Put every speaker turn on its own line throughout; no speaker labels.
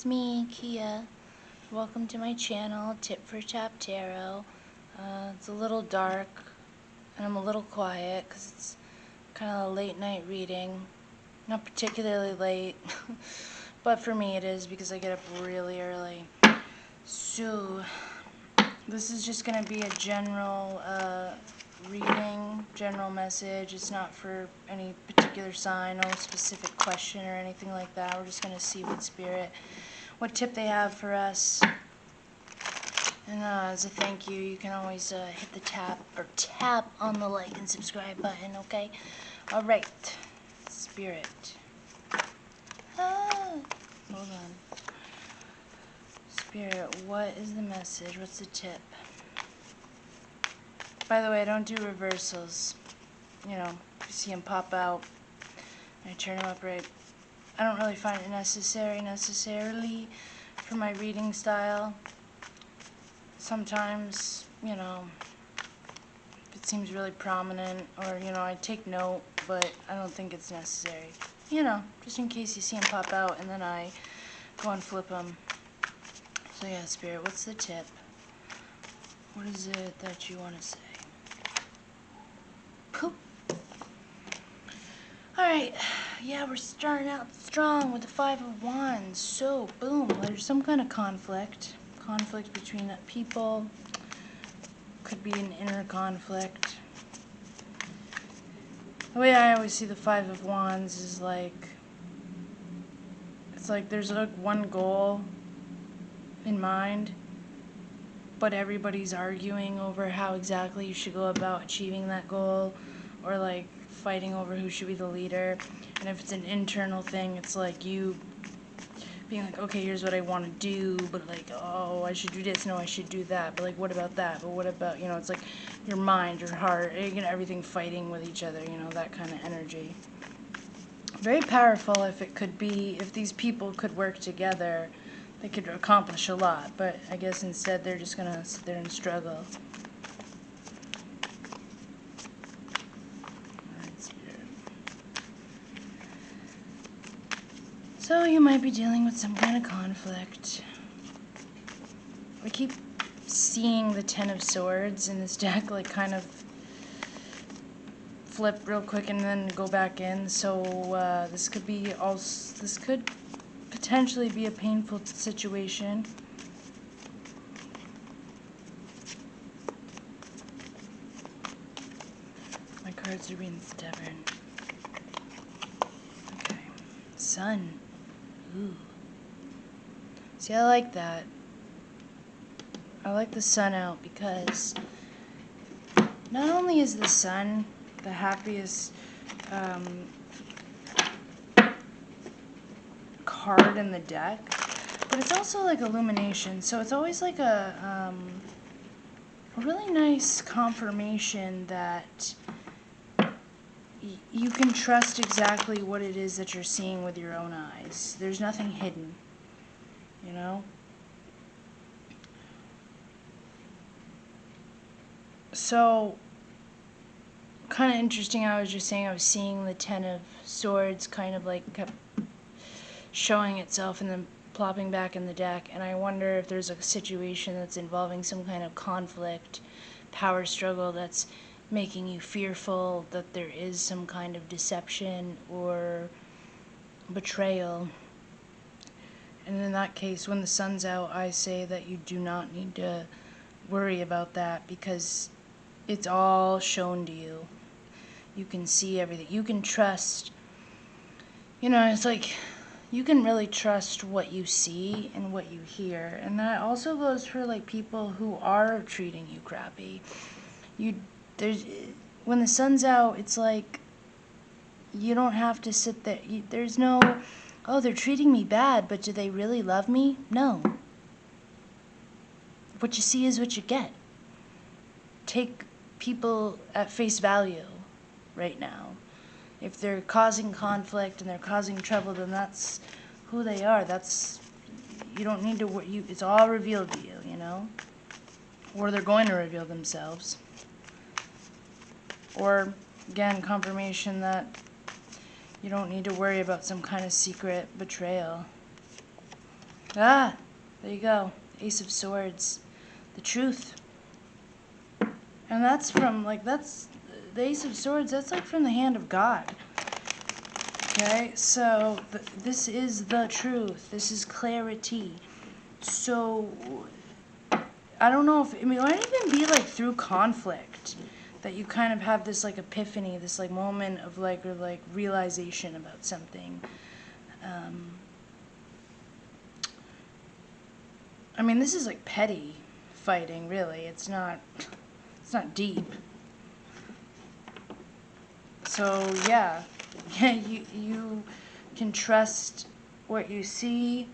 it's me, Kia. Welcome to my channel, Tip for Tap Tarot. It's a little dark, and I'm a little quiet because it's kind of a late night reading. Not particularly late, but for me it is because I get up really early. So, this is just going to be a general reading, general message. It's not for any particular sign, no specific question or anything like that. We're just going to see what tip they have for us. And as a thank you, you can always hit the tap on the like and subscribe button, okay? Alright, Spirit. Hold on. Spirit, what is the message? What's the tip? By the way, I don't do reversals. You know, if you see them pop out, I turn them upright. I don't really find it necessarily for my reading style. Sometimes, you know, if it seems really prominent, or, you know, I take note, but I don't think it's necessary. You know, just in case you see them pop out, and then I go and flip them. So yeah, Spirit, what's the tip? What is it that you want to say? Cool. Alright, yeah, we're starting out strong with the Five of Wands. So, boom, there's some kind of conflict. Conflict between people. Could be an inner conflict. The way I always see the Five of Wands is like, it's like there's like one goal in mind, but everybody's arguing over how exactly you should go about achieving that goal, or like fighting over who should be the leader. And if it's an internal thing, it's like you being like, okay, here's what I want to do, but like, oh, I should do this, no, I should do that, but like, what about that, but what about, you know, it's like your mind, your heart, you know, everything fighting with each other, you know, that kind of energy. Very powerful if these people could work together, they could accomplish a lot, but I guess instead they're just gonna sit there and struggle. So you might be dealing with some kind of conflict. We keep seeing the Ten of Swords in this deck, like kind of flip real quick and then go back in. So this could potentially be a painful situation. My cards are being stubborn. Okay, Sun. Ooh. See, I like that. I like the Sun out because not only is the Sun the happiest card in the deck, but it's also like illumination. So it's always like a really nice confirmation that you can trust exactly what it is that you're seeing with your own eyes. There's nothing hidden, you know? So, kind of interesting, I was just saying I was seeing the Ten of Swords kind of like kept showing itself and then plopping back in the deck, and I wonder if there's a situation that's involving some kind of conflict, power struggle that's making you fearful that there is some kind of deception or betrayal. And in that case, when the Sun's out, I say that you do not need to worry about that because it's all shown to you. You can see everything. You can trust. You know, it's like you can really trust what you see and what you hear. And that also goes for like people who are treating you crappy. When the Sun's out, it's like you don't have to sit there. There's no, oh, they're treating me bad, but do they really love me? No. What you see is what you get. Take people at face value right now. If they're causing conflict and they're causing trouble, then that's who they are. You don't need to, it's all revealed to you, you know? Or they're going to reveal themselves. Or, again, confirmation that you don't need to worry about some kind of secret betrayal. Ah, there you go. Ace of Swords. The truth. And that's from, like, that's, the Ace of Swords, that's like from the hand of God. Okay, so this is the truth. This is clarity. So, I don't know if, I mean, it might even be like through conflict that you kind of have this like epiphany, this like moment of like, or like realization about something. I mean, this is like petty fighting, really. It's not deep. So yeah, yeah, you can trust what you see.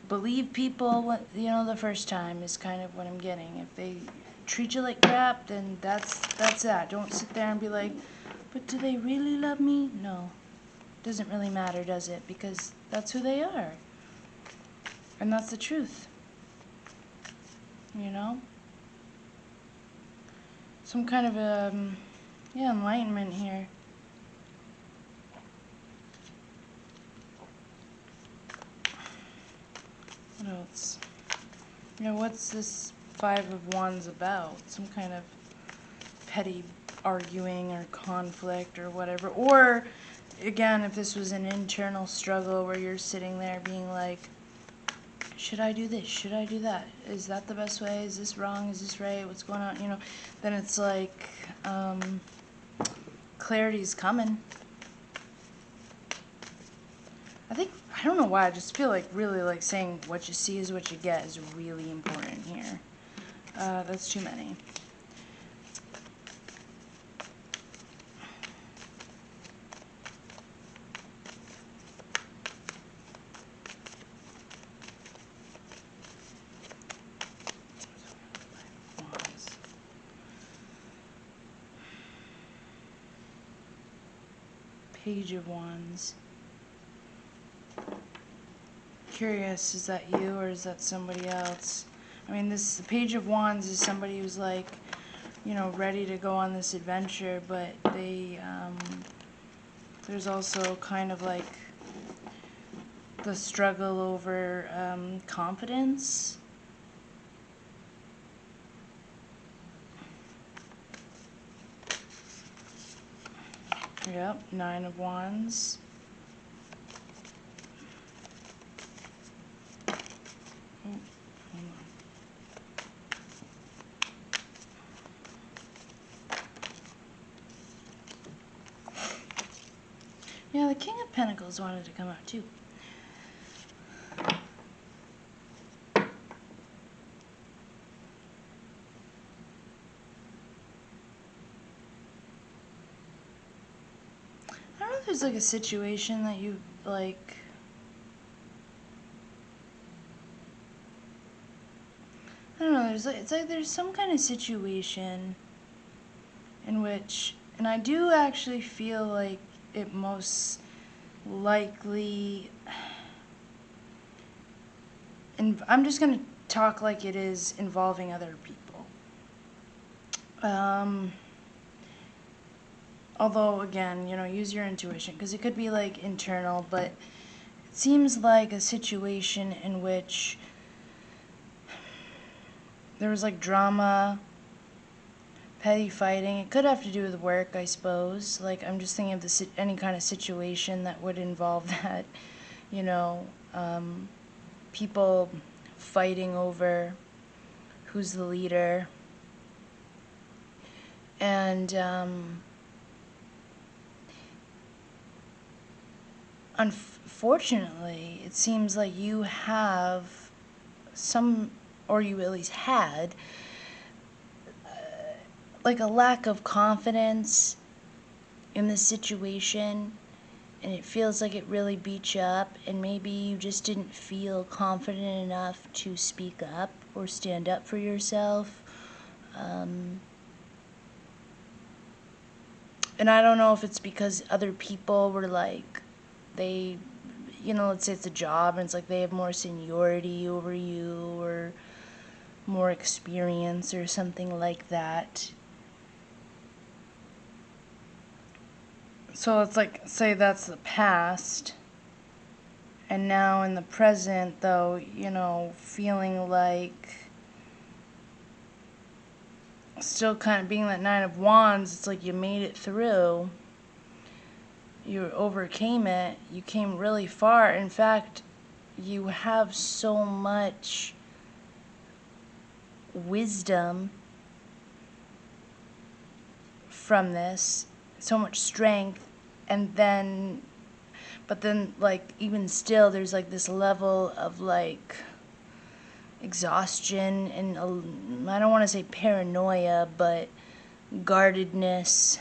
Believe people, you know, the first time is kind of what I'm getting. If they treat you like crap, then that's that. Don't sit there and be like, but do they really love me? No, doesn't really matter, does it? Because that's who they are, and that's the truth. You know, some kind of yeah, enlightenment here. What else? You know, what's this Five of Wands about? Some kind of petty arguing or conflict or whatever. Or, again, if this was an internal struggle where you're sitting there being like, should I do this? Should I do that? Is that the best way? Is this wrong? Is this right? What's going on? You know, then it's like, clarity's coming. I don't know why, I just feel like really like saying what you see is what you get is really important here. That's too many. Page of Wands. Curious, is that you or is that somebody else? I mean, the Page of Wands is somebody who's like, you know, ready to go on this adventure, but they, there's also kind of like the struggle over confidence. Yep, Nine of Wands. Oh, hold on. Yeah, the King of Pentacles wanted to come out too. I don't know if there's like a situation that you like. I don't know. It's like there's some kind of situation in which, and I do actually feel like it most likely, and I'm just gonna talk like it is involving other people. Although again, you know, use your intuition because it could be like internal, but it seems like a situation in which there was like drama, petty fighting. It could have to do with work, I suppose. Like, I'm just thinking of any kind of situation that would involve that, you know, people fighting over who's the leader. And unfortunately, it seems like you have some, or you at least had, like a lack of confidence in the situation, and it feels like it really beat you up, and maybe you just didn't feel confident enough to speak up or stand up for yourself. And I don't know if it's because other people were like, they, you know, let's say it's a job and it's like they have more seniority over you or more experience or something like that. So it's like, say that's the past, And now in the present, though, you know, feeling like still kind of being that Nine of Wands, it's like you made it through. You overcame it. You came really far. In fact, you have so much wisdom from this, so much strength, and then, but then, like, even still, there's like this level of like exhaustion and I don't want to say paranoia, but guardedness.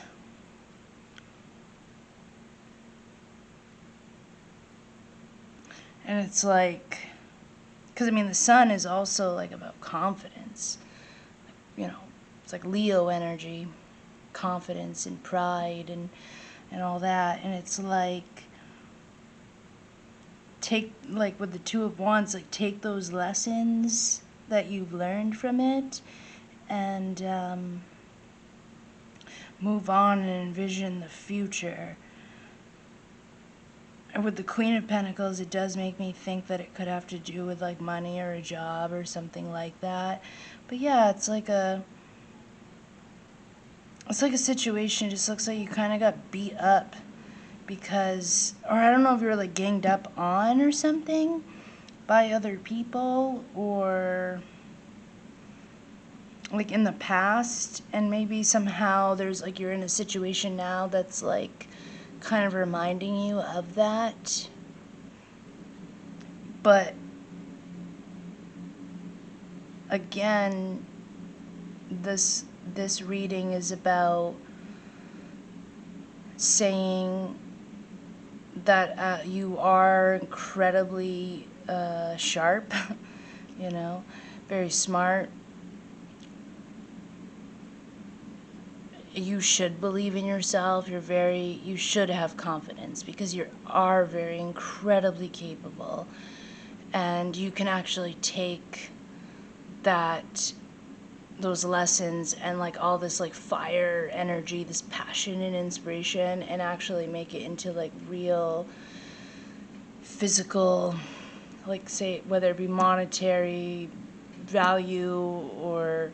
And it's like, because I mean, the sun is also like about confidence. You know, it's like Leo energy, confidence and pride and all that. And it's like, take, like with the Two of Wands, like take those lessons that you've learned from it and move on and envision the future. And with the Queen of Pentacles, it does make me think that it could have to do with like money or a job or something like that. But yeah, it's like a situation. It just looks like you kind of got beat up because, or I don't know if you were like ganged up on or something by other people, or like in the past, and maybe somehow there's like you're in a situation now that's like kind of reminding you of that. But again, this reading is about saying that you are incredibly sharp, you know, very smart. You should believe in yourself. You should have confidence because you are very incredibly capable, and you can actually take those lessons and like all this like fire energy, this passion and inspiration, and actually make it into like real physical, like say whether it be monetary value or,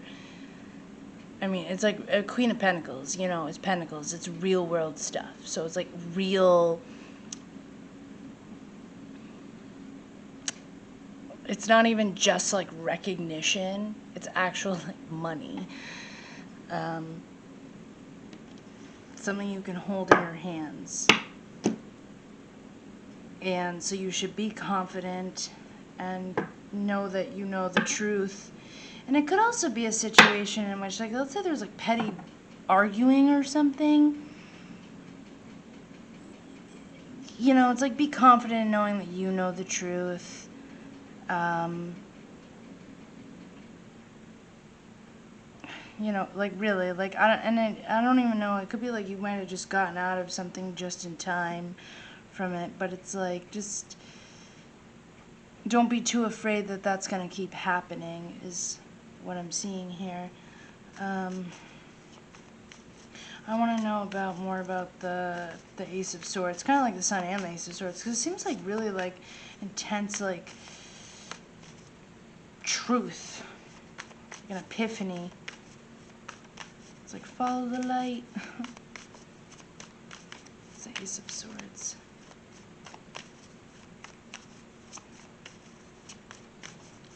I mean, it's like a Queen of Pentacles, you know, it's Pentacles, it's real world stuff. So it's like real, it's not even just like recognition, it's actual like money. Something you can hold in your hands. And so you should be confident and know that you know the truth. And it could also be a situation in which, like, let's say there's like petty arguing or something. You know, it's like be confident in knowing that you know the truth. You know, like really, like I don't even know. It could be like you might have just gotten out of something just in time from it, but it's like just don't be too afraid that that's gonna keep happening. Is what I'm seeing here. I want to know more about the Ace of Swords, kind of like the Sun and the Ace of Swords, because it seems like really like intense, like truth, like an epiphany. It's like follow the light. It's the Ace of Swords.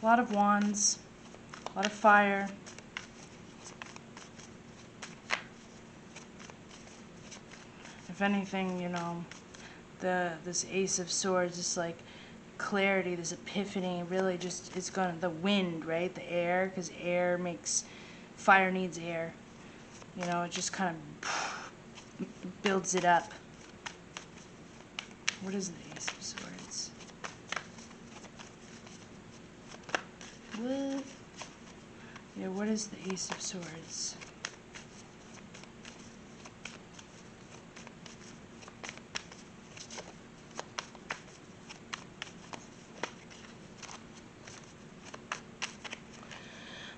A lot of wands, a lot of fire. If anything, you know, this Ace of Swords is like clarity, this epiphany, really just is gonna, the wind, right? The air, because air makes, fire needs air. You know, it just kind of builds it up. What is the Ace of Swords? What? Yeah, what is the Ace of Swords?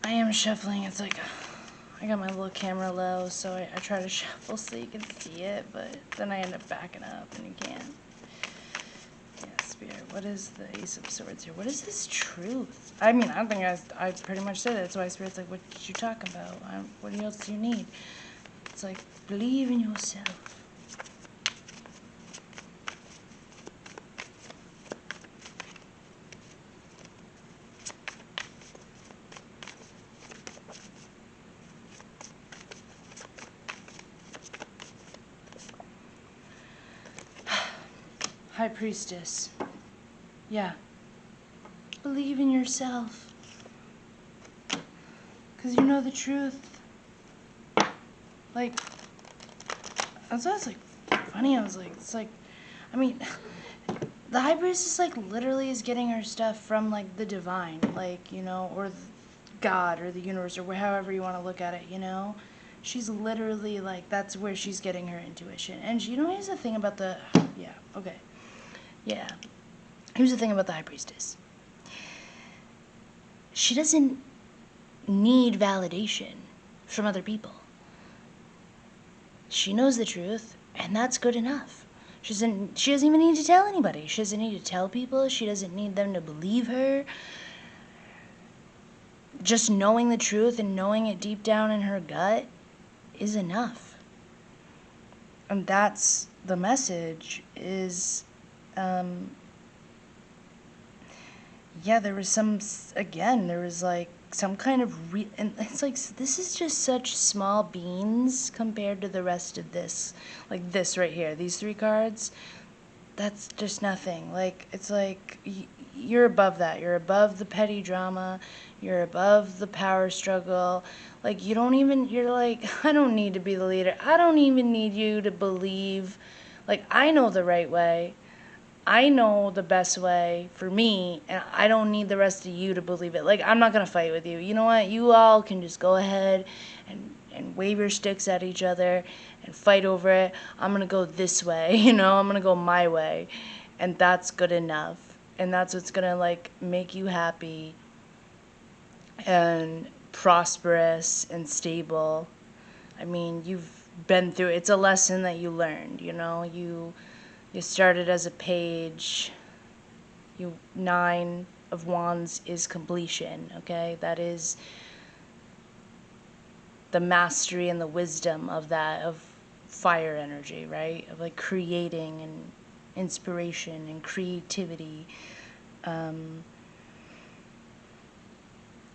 I am shuffling. It's like I got my little camera low, so I try to shuffle so you can see it, but then I end up backing up and you can't. Yeah, Spirit, what is the Ace of Swords here? What is this truth? I mean, I don't think I pretty much said it. That's why Spirit's like, what you talking about? What else do you need? It's like, believe in yourself. High Priestess. Yeah. Believe in yourself. Because you know the truth. Like, that's why it's like funny. I was like, it's like, I mean, the High Priestess like literally is getting her stuff from like the divine, like, you know, or God or the universe or however you want to look at it, you know. She's literally like, that's where she's getting her intuition. And you know, here's the thing about the, yeah, okay. Yeah. Here's the thing about the High Priestess. She doesn't need validation from other people. She knows the truth, and that's good enough. She doesn't even need to tell anybody. She doesn't need to tell people. She doesn't need them to believe her. Just knowing the truth and knowing it deep down in her gut is enough. And that's the message is, yeah, there was there was like some kind of, and it's like, this is just such small beans compared to the rest of this. Like this right here, these 3 cards, that's just nothing. Like, it's like, you're above that. You're above the petty drama. You're above the power struggle. Like, you're like, I don't need to be the leader. I don't even need you to believe. Like, I know the right way. I know the best way for me, and I don't need the rest of you to believe it. Like, I'm not going to fight with you. You know what? You all can just go ahead and wave your sticks at each other and fight over it. I'm going to go this way, you know? I'm going to go my way. And that's good enough. And that's what's going to, like, make you happy and prosperous and stable. I mean, you've been through it. It's a lesson that you learned, you know? You started as a page. 9 of Wands is completion, okay? That is the mastery and the wisdom of that, of fire energy, right? Of like creating and inspiration and creativity.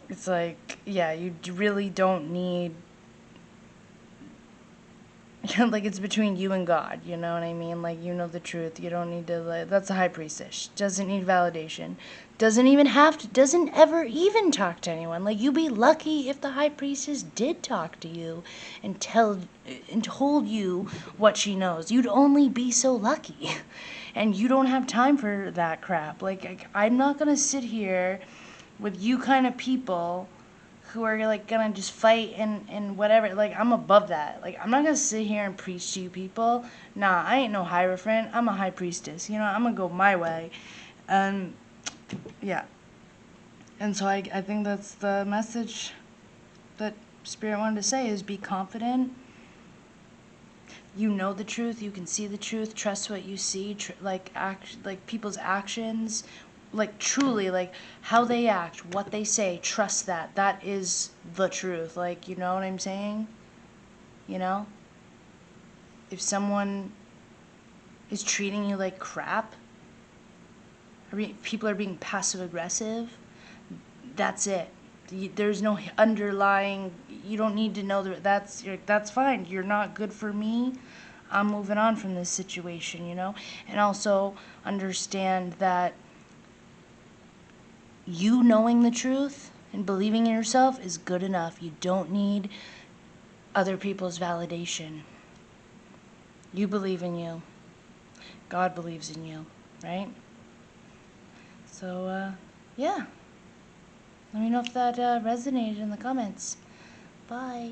It's like, yeah, you really don't need, like, it's between you and God, you know what I mean? Like, you know the truth. You don't need to, like, that's a High Priestess. Doesn't need validation. Doesn't even have to, doesn't ever even talk to anyone. Like, you'd be lucky if the High Priestess did talk to you and told you what she knows. You'd only be so lucky. And you don't have time for that crap. Like, I'm not gonna sit here with you kind of people who are like gonna just fight and whatever. Like, I'm above that. Like, I'm not gonna sit here and preach to you people. Nah, I ain't no Hierophant. I'm a High Priestess. You know, I'm gonna go my way. Yeah. And so I think that's the message that Spirit wanted to say is be confident. You know the truth. You can see the truth. Trust what you see. Like people's actions. Like, truly, like, how they act, what they say, trust that. That is the truth. Like, you know what I'm saying? You know? If someone is treating you like crap, people are being passive-aggressive, that's it. There's no underlying, you don't need to know that's fine. You're not good for me. I'm moving on from this situation, you know? And also understand that you knowing the truth and believing in yourself is good enough. You don't need other people's validation. You believe in you. God believes in you, right? So, yeah. Let me know if that resonated in the comments. Bye.